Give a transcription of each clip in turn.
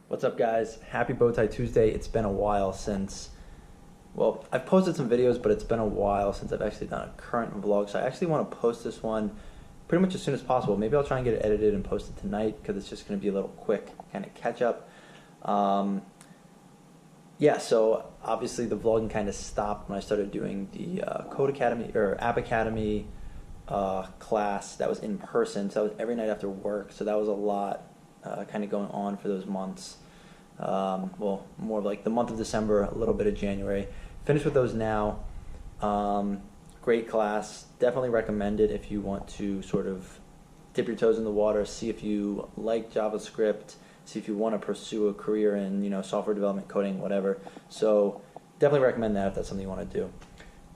What's up, guys? Happy Bowtie Tuesday. It's been a while since, well, I've posted some videos, but it's been a while since I've actually done a current vlog. So I actually want to post this one pretty much as soon as possible. Maybe I'll try and get it edited and posted tonight because it's just going to be a little quick kind of catch up. Yeah, so obviously the vlogging kind of stopped when I started doing the Code Academy or App Academy class that was in person. So that was every night after work. So that was a lot kind of going on for those months. Well, more of like the month of December, a little bit of January. Finished with those now. Great class. Definitely recommend it if you want to sort of dip your toes in the water, see if you like JavaScript, see if you want to pursue a career in, software development, coding, whatever. So definitely recommend that if that's something you want to do.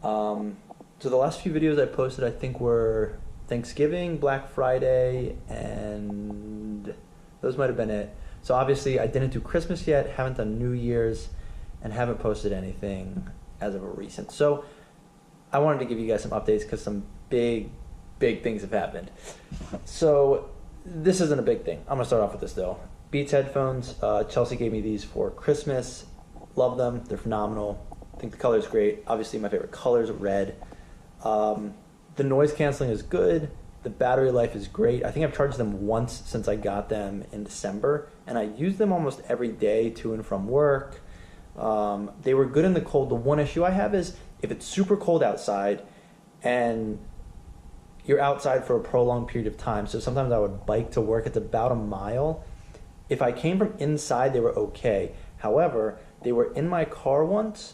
So the last few videos I posted, I think, were Thanksgiving, Black Friday, and those might have been it. So obviously I didn't do Christmas yet, haven't done New Year's, and haven't posted anything as of a recent. So I wanted to give you guys some updates because some big things have happened. So this isn't a big thing. I'm gonna start off with this though. Beats headphones. Chelsea gave me these for Christmas. Love them. They're phenomenal. I think the color is great. Obviously my favorite color is red. The noise canceling is good. The battery life is great. I think I've charged them once since I got them in December, and I use them almost every day to and from work. They were good in the cold. The one issue I have is if it's super cold outside and you're outside for a prolonged period of time. So sometimes I would bike to work. It's about a mile. If I came from inside, they were okay. However, they were in my car once,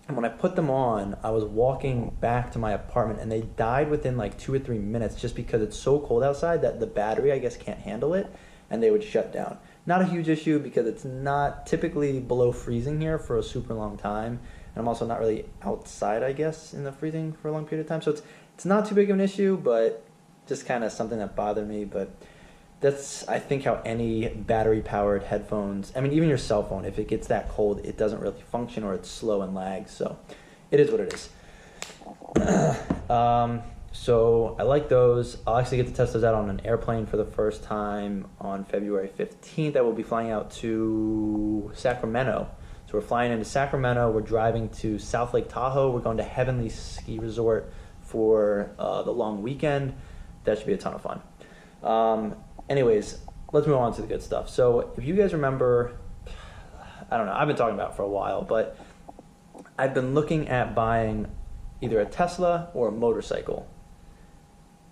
and when I put them on, I was walking back to my apartment, and they died within like 2 or 3 minutes just because it's so cold outside that the battery, I guess, can't handle it, and they would shut down. Not a huge issue because it's not typically below freezing here for a super long time, and I'm also not really outside, I guess, in the freezing for a long period of time. So it's not too big of an issue, but just kind of something that bothered me. But that's, I think, how any battery-powered headphones, I mean, even your cell phone, if it gets that cold, it doesn't really function or it's slow and lags. So it is what it is. So I like those. I'll actually get to test those out on an airplane for the first time on February 15th. I will be flying out to Sacramento. So we're flying into Sacramento. We're driving to South Lake Tahoe. We're going to Heavenly Ski Resort for the long weekend. That should be a ton of fun. Anyways, let's move on to the good stuff. So if you guys remember, I don't know, I've been talking about it for a while, but I've been looking at buying either a Tesla or a motorcycle.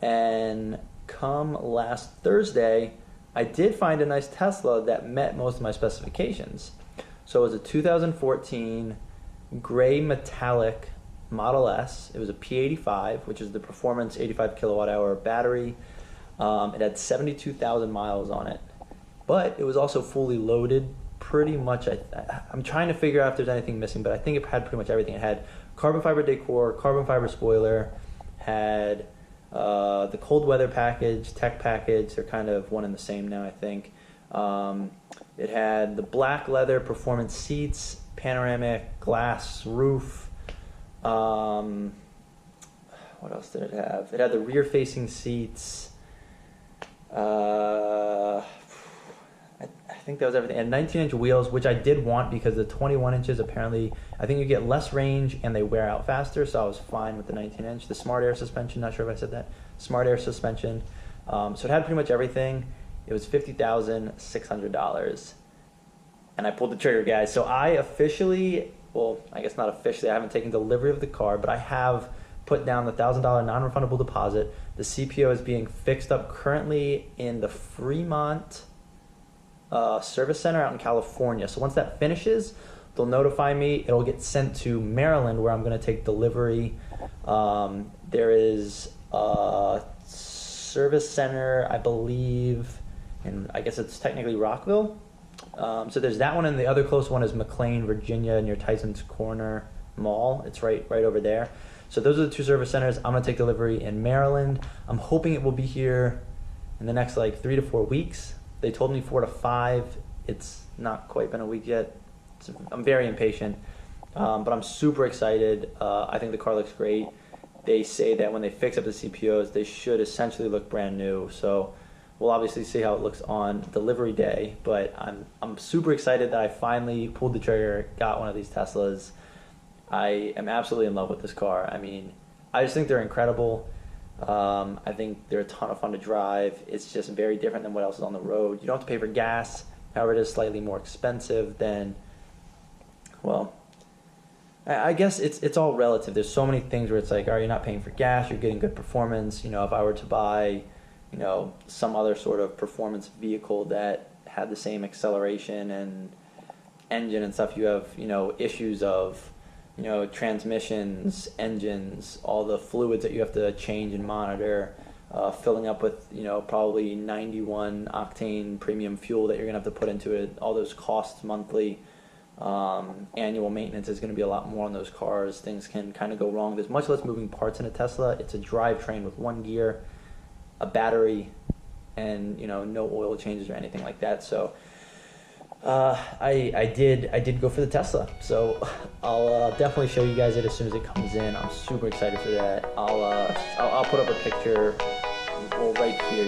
And come last Thursday, I did find a nice Tesla that met most of my specifications. So it was a 2014 gray metallic Model S. It was a P85, which is the performance 85 kilowatt hour battery. It had 72,000 miles on it, but it was also fully loaded pretty much. I'm trying to figure out if there's anything missing, but I think it had pretty much everything. It had carbon fiber decor, carbon fiber spoiler, had the cold weather package, tech package. They're kind of one and the same now, I think. It had the black leather performance seats, panoramic glass roof. What else did it have? It had the rear facing seats. I think that was everything. And 19-inch wheels, which I did want because the 21 inches, apparently, I think you get less range and they wear out faster, so I was fine with the 19-inch. The Smart Air suspension, not sure if I said that. Smart Air suspension. So it had pretty much everything. It was $50,600. And I pulled the trigger, guys. So I officially, well, I guess not officially, I haven't taken delivery of the car, but I have put down the $1,000 non-refundable deposit. The CPO is being fixed up currently in the Fremont service center out in California. So once that finishes, they'll notify me. It'll get sent to Maryland where I'm going to take delivery. There is a service center, I believe, and I guess it's technically Rockville. So there's that one, and the other close one is McLean, Virginia, near Tyson's Corner Mall. It's right over there. So those are the two service centers. I'm going to take delivery in Maryland. I'm hoping it will be here in the next 3 to 4 weeks. They told me 4 to 5. It's not quite been a week yet. I'm very impatient, but I'm super excited. I think the car looks great. They say that when they fix up the CPOs, they should essentially look brand new. So we'll obviously see how it looks on delivery day. But I'm super excited that I finally pulled the trigger, got one of these Teslas. I am absolutely in love with this car. I mean, I just think they're incredible. I think they're a ton of fun to drive. It's just very different than what else is on the road. You don't have to pay for gas. However, it is slightly more expensive than, well, I guess it's all relative. There's so many things where it's like, all right, you're not paying for gas, you're getting good performance. You know, if I were to buy, you know, some other sort of performance vehicle that had the same acceleration and engine and stuff, you have, you know, issues of, you know, transmissions, engines, all the fluids that you have to change and monitor, filling up with, you know, probably 91 octane premium fuel that you're going to have to put into it, all those costs monthly. Annual maintenance is going to be a lot more on those cars. Things can kind of go wrong. There's much less moving parts in a Tesla. It's a drivetrain with one gear, a battery, and, you know, no oil changes or anything like that. So I did go for the Tesla, so I'll definitely show you guys it as soon as it comes in. I'm super excited for that. I'll put up a picture. Well, right here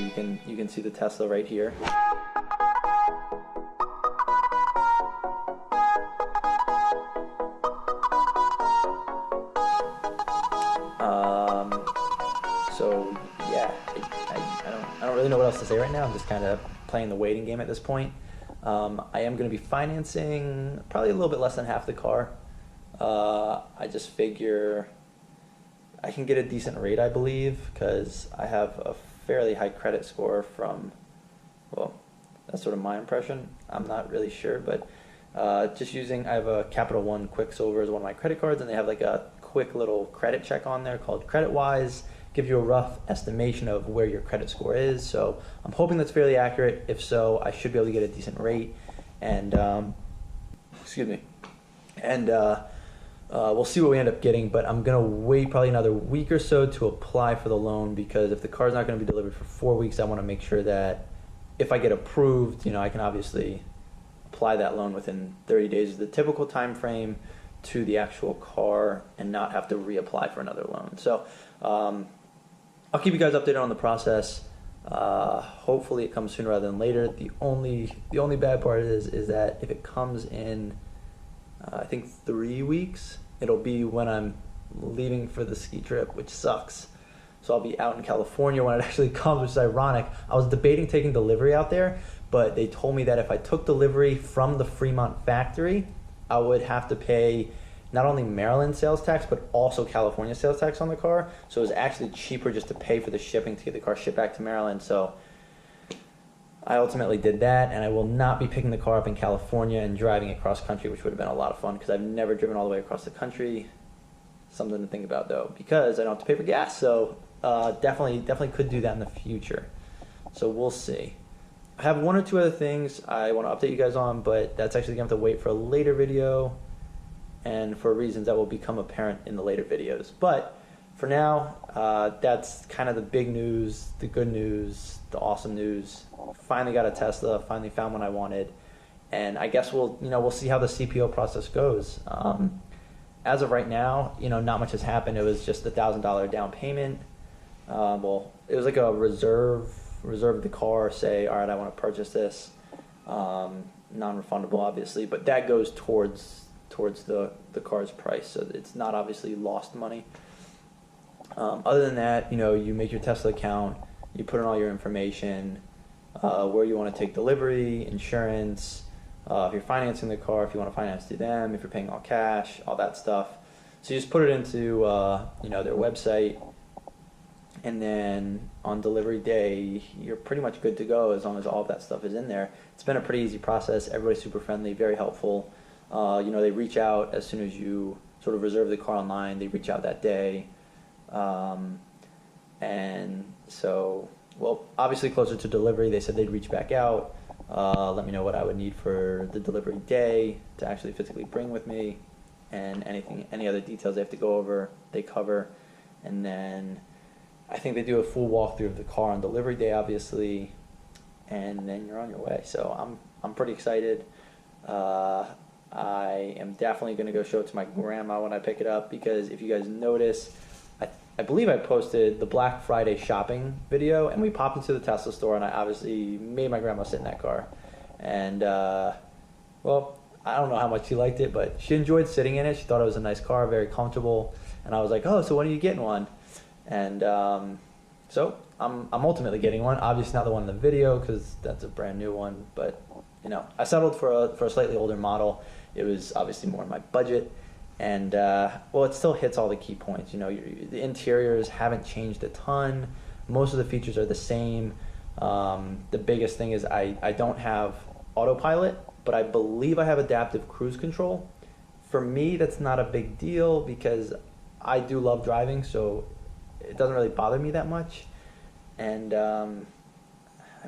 you can see the Tesla right here. So yeah, I don't really know what else to say right now. I'm just kind of playing the waiting game at this point. I am going to be financing probably a little bit less than half the car. I just figure I can get a decent rate, I believe, because I have a fairly high credit score from, well, that's sort of my impression. I'm not really sure, but I have a Capital One Quicksilver as one of my credit cards, and they have like a quick little credit check on there called CreditWise. Give you a rough estimation of where your credit score is. So I'm hoping that's fairly accurate. If so, I should be able to get a decent rate. And excuse me. And we'll see what we end up getting. But I'm gonna wait probably another week or so to apply for the loan, because if the car's not gonna be delivered for 4 weeks, I want to make sure that if I get approved, you know, I can obviously apply that loan within 30 days is the typical time frame to the actual car, and not have to reapply for another loan. So I'll keep you guys updated on the process. Hopefully it comes sooner rather than later. The only bad part is that if it comes in, I think 3 weeks, it'll be when I'm leaving for the ski trip, which sucks. So I'll be out in California when it actually comes, which is ironic. I was debating taking delivery out there, but they told me that if I took delivery from the Fremont factory, I would have to pay not only Maryland sales tax, but also California sales tax on the car. So it was actually cheaper just to pay for the shipping to get the car shipped back to Maryland. So I ultimately did that, and I will not be picking the car up in California and driving it cross country, which would have been a lot of fun, because I've never driven all the way across the country. Something to think about though, because I don't have to pay for gas. So definitely could do that in the future. So we'll see. I have one or two other things I want to update you guys on, but that's actually going to have to wait for a later video, and for reasons that will become apparent in the later videos. But for now, that's kind of the big news, the good news, the awesome news. Finally got a Tesla, finally found one I wanted, and I guess we'll see how the CPO process goes. As of right now, not much has happened. It was just $1,000 down payment. Well, it was like a reserve the car, say, all right, I want to purchase this, non-refundable obviously, but that goes towards the car's price, so it's not obviously lost money. Other than that, you make your Tesla account, you put in all your information, where you want to take delivery, insurance, if you're financing the car, if you want to finance through them, if you're paying all cash, all that stuff. So you just put it into their website, and then on delivery day, you're pretty much good to go as long as all of that stuff is in there. It's been a pretty easy process. Everybody's super friendly, very helpful. They reach out as soon as you sort of reserve the car online. They reach out that day. And so, well, obviously closer to delivery, they said they'd reach back out, let me know what I would need for the delivery day to actually physically bring with me, and any other details they have to go over, they cover. And then I think they do a full walkthrough of the car on delivery day, obviously, and then you're on your way. So I'm pretty excited. I am definitely going to go show it to my grandma when I pick it up, because if you guys notice, I I believe I posted the Black Friday shopping video, and we popped into the Tesla store, and I obviously made my grandma sit in that car. And, well, I don't know how much she liked it, but she enjoyed sitting in it. She thought it was a nice car, very comfortable. And I was like, oh, so when are you getting one? And so I'm ultimately getting one. Obviously not the one in the video because that's a brand new one. But, you know, I settled for a slightly older model. It was obviously more in my budget. And, well, it still hits all the key points. You know, the interiors haven't changed a ton. Most of the features are the same. The biggest thing is I don't have autopilot, but I believe I have adaptive cruise control. For me, that's not a big deal because I do love driving, so it doesn't really bother me that much. And, I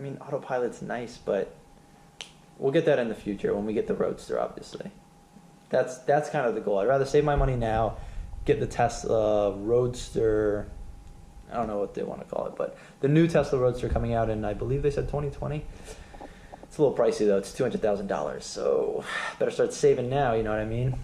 mean, autopilot's nice, but we'll get that in the future when we get the Roadster, obviously. That's kind of the goal. I'd rather save my money now, get the Tesla Roadster. I don't know what they want to call it, but the new Tesla Roadster coming out in, I believe they said 2020. It's a little pricey though. It's $200,000, so better start saving now. You know what I mean?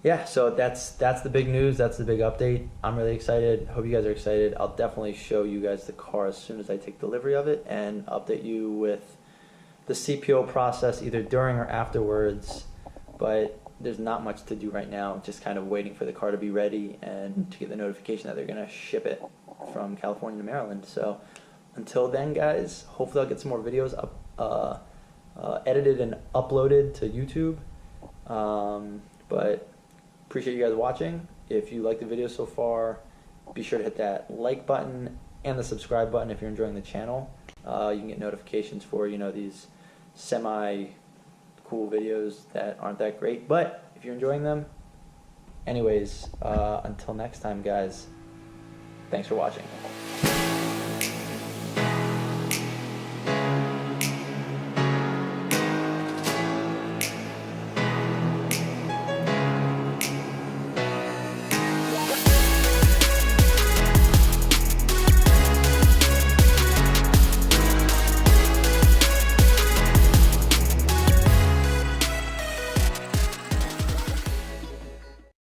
Yeah. So that's the big news. That's the big update. I'm really excited. Hope you guys are excited. I'll definitely show you guys the car as soon as I take delivery of it and update you with the CPO process either during or afterwards. But there's not much to do right now. Just kind of waiting for the car to be ready and to get the notification that they're gonna ship it from California to Maryland. So until then, guys, hopefully I'll get some more videos up, edited and uploaded to YouTube. But appreciate you guys watching. If you like the video so far, be sure to hit that like button and the subscribe button if you're enjoying the channel. You can get notifications for, you know, these semi-cool videos that aren't that great, but if you're enjoying them, anyways, until next time, guys, thanks for watching.